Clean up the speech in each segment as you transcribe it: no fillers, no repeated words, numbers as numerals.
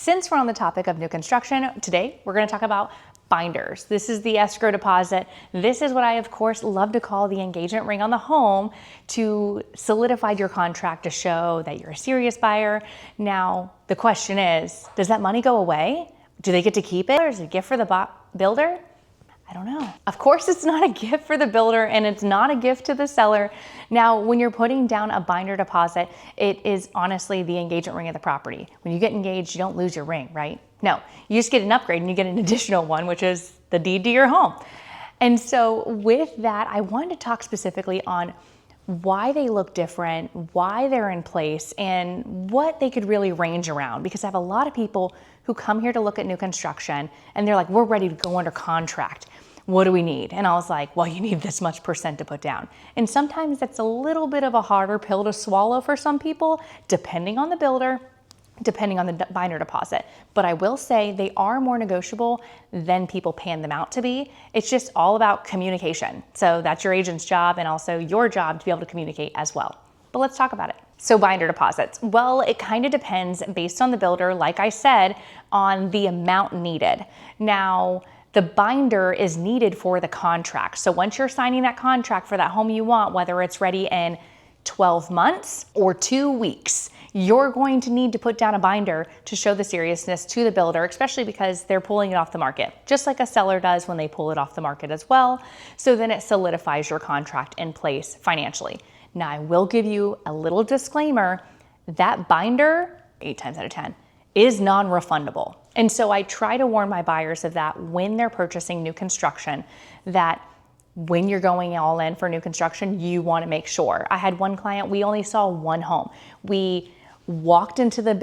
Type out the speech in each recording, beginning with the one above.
Since we're on the topic of new construction, today we're going to talk about binders. This is the escrow deposit. This is what I, of course, love to call the engagement ring on the home to solidify your contract to show that you're a serious buyer. Now, the question is, does that money go away? Do they get to keep it? Or is it a gift for the builder? I don't know. Of course, it's not a gift for the builder and it's not a gift to the seller. Now, when you're putting down a binder deposit, it is honestly the engagement ring of the property. When you get engaged, you don't lose your ring, right? No, you just get an upgrade and you get an additional one, which is the deed to your home. And so with that, I wanted to talk specifically on why they look different, why they're in place, and what they could really range around. Because I have a lot of people who come here to look at new construction and they're like, we're ready to go under contract. What do we need? And I was like, well, you need this much percent to put down. And sometimes that's a little bit of a harder pill to swallow for some people, depending on the builder, depending on the binder deposit. But I will say they are more negotiable than people pan them out to be. It's just all about communication. So that's your agent's job and also your job to be able to communicate as well. But let's talk about it. So binder deposits. Well, it kind of depends based on the builder, like I said, on the amount needed. Now, the binder is needed for the contract. So once you're signing that contract for that home you want, whether it's ready in 12 months or 2 weeks, you're going to need to put down a binder to show the seriousness to the builder, especially because they're pulling it off the market, just like a seller does when they pull it off the market as well. So then it solidifies your contract in place financially. Now, I will give you a little disclaimer, that binder, 8 times out of 10, is non-refundable. And so I try to warn my buyers of that when they're purchasing new construction, that when you're going all in for new construction, you want to make sure. I had one client, we only saw one home. We walked into this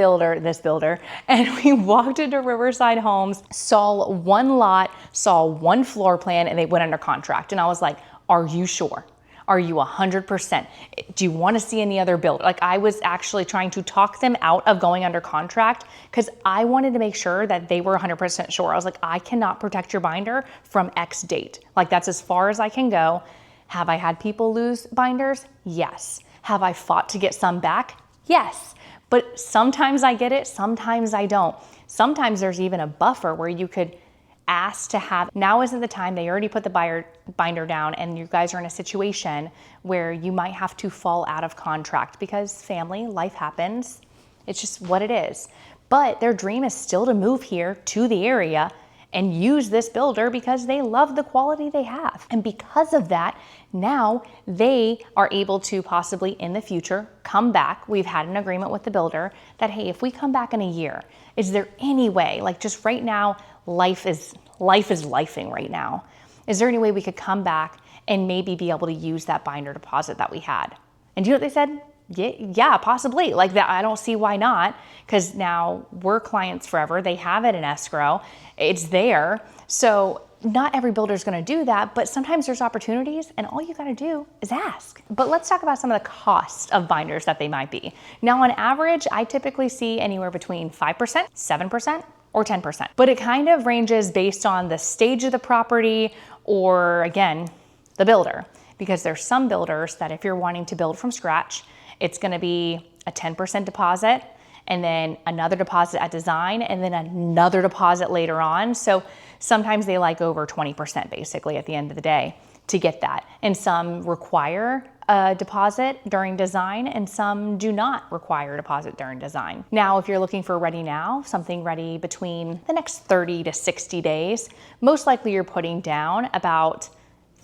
builder, and we walked into Riverside Homes, saw one lot, saw one floor plan, and they went under contract. And I was like, are you sure? Are you 100%? Do you want to see any other builder? Like, I was actually trying to talk them out of going under contract because I wanted to make sure that they were 100% sure. I was like, I cannot protect your binder from X date. Like, that's as far as I can go. Have I had people lose binders? Yes. Have I fought to get some back? Yes. But sometimes I get it, sometimes I don't. Sometimes there's even a buffer where you could ask to have, now isn't the time, they already put the binder down and you guys are in a situation where you might have to fall out of contract because family, life happens. It's just what it is. But their dream is still to move here to the area and use this builder because they love the quality they have. And because of that, now they are able to possibly in the future come back. We've had an agreement with the builder that, hey, if we come back in a year, is there any way, like just right now, life is lifing right now. Is there any way we could come back and maybe be able to use that binder deposit that we had? And do you know what they said? Yeah, possibly. Like that, I don't see why not, because now we're clients forever. They have it in escrow. It's there. So not every builder is going to do that, but sometimes there's opportunities and all you got to do is ask. But let's talk about some of the costs of binders that they might be. Now, on average, I typically see anywhere between 5%, 7%, or 10%. But it kind of ranges based on the stage of the property or, again, the builder. Because there's some builders that if you're wanting to build from scratch, it's going to be a 10% deposit and then another deposit at design and then another deposit later on. So sometimes they like over 20% basically at the end of the day to get that. And some require a deposit during design and some do not require a deposit during design. Now, if you're looking for ready now, something ready between the next 30 to 60 days, most likely you're putting down about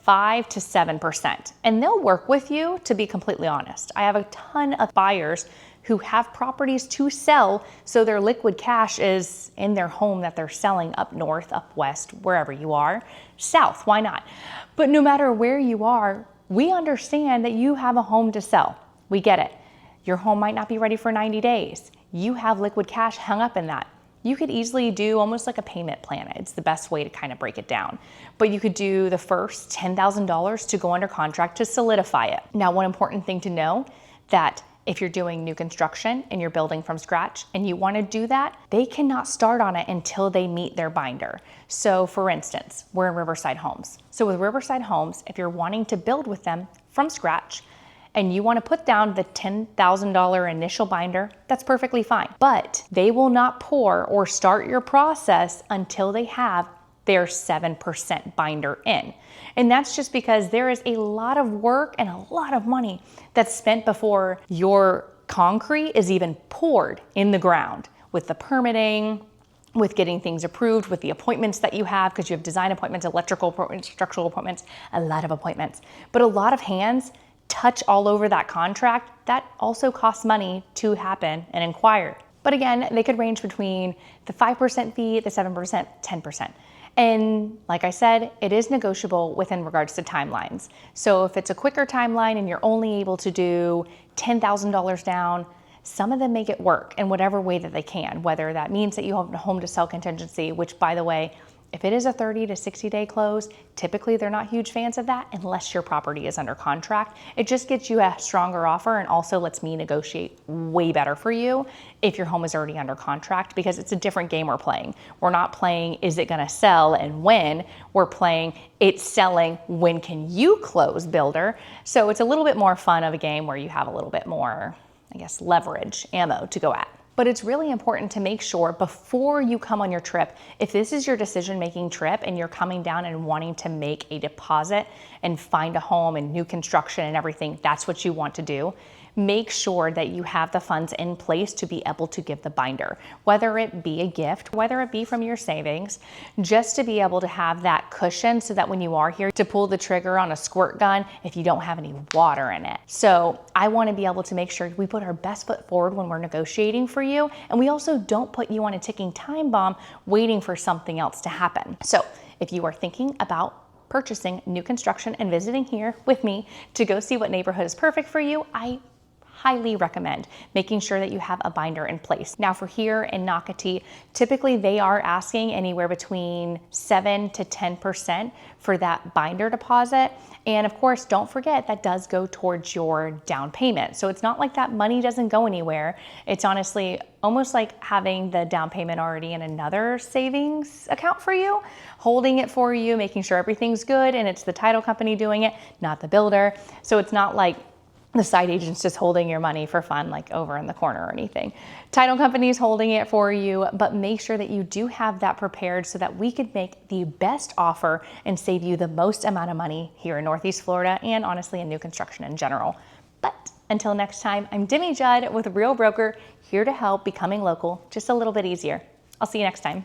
5 to 7%. And they'll work with you, to be completely honest. I have a ton of buyers who have properties to sell, so their liquid cash is in their home that they're selling up north, up west, wherever you are, south, why not? But no matter where you are, we understand that you have a home to sell. We get it. Your home might not be ready for 90 days. You have liquid cash hung up in that. You could easily do almost like a payment plan. It's the best way to kind of break it down. But you could do the first $10,000 to go under contract to solidify it. Now, one important thing to know, that if you're doing new construction and you're building from scratch and you want to do that, they cannot start on it until they meet their binder. So for instance, we're in Riverside Homes. So with Riverside Homes, if you're wanting to build with them from scratch, and you want to put down the $10,000 initial binder, that's perfectly fine. But they will not pour or start your process until they have their 7% binder in. And that's just because there is a lot of work and a lot of money that's spent before your concrete is even poured in the ground, with the permitting, with getting things approved, with the appointments that you have, because you have design appointments, electrical appointments, structural appointments, a lot of appointments. But a lot of hands touch all over that contract. That also costs money to happen and inquire. But again, they could range between the 5% fee, the 7%, 10%. And like I said, it is negotiable within regards to timelines. So if it's a quicker timeline and you're only able to do $10,000 down, some of them make it work in whatever way that they can, whether that means that you have a home to sell contingency, which, by the way, if it is a 30 to 60 day close, typically they're not huge fans of that unless your property is under contract. It just gets you a stronger offer and also lets me negotiate way better for you if your home is already under contract, because it's a different game we're playing. We're not playing, is it gonna sell and when? We're playing, it's selling, when can you close, builder? So it's a little bit more fun of a game where you have a little bit more, I guess, leverage, ammo to go at. But it's really important to make sure before you come on your trip, if this is your decision-making trip and you're coming down and wanting to make a deposit and find a home and new construction and everything, that's what you want to do. Make sure that you have the funds in place to be able to give the binder, whether it be a gift, whether it be from your savings, just to be able to have that cushion so that when you are here to pull the trigger on a squirt gun, if you don't have any water in it. So I want to be able to make sure we put our best foot forward when we're negotiating for you. And we also don't put you on a ticking time bomb waiting for something else to happen. So if you are thinking about purchasing new construction and visiting here with me to go see what neighborhood is perfect for you, I highly recommend making sure that you have a binder in place. Now for here in Nocatee, typically they are asking anywhere between 7 to 10% for that binder deposit. And of course, don't forget that does go towards your down payment. So it's not like that money doesn't go anywhere. It's honestly almost like having the down payment already in another savings account for you, holding it for you, making sure everything's good, and it's the title company doing it, not the builder. So it's not like the side agent's just holding your money for fun, like over in the corner or anything. Title company's holding it for you, but make sure that you do have that prepared so that we could make the best offer and save you the most amount of money here in Northeast Florida and honestly in new construction in general. But until next time, I'm Demi Judd with Real Broker, here to help becoming local just a little bit easier. I'll see you next time.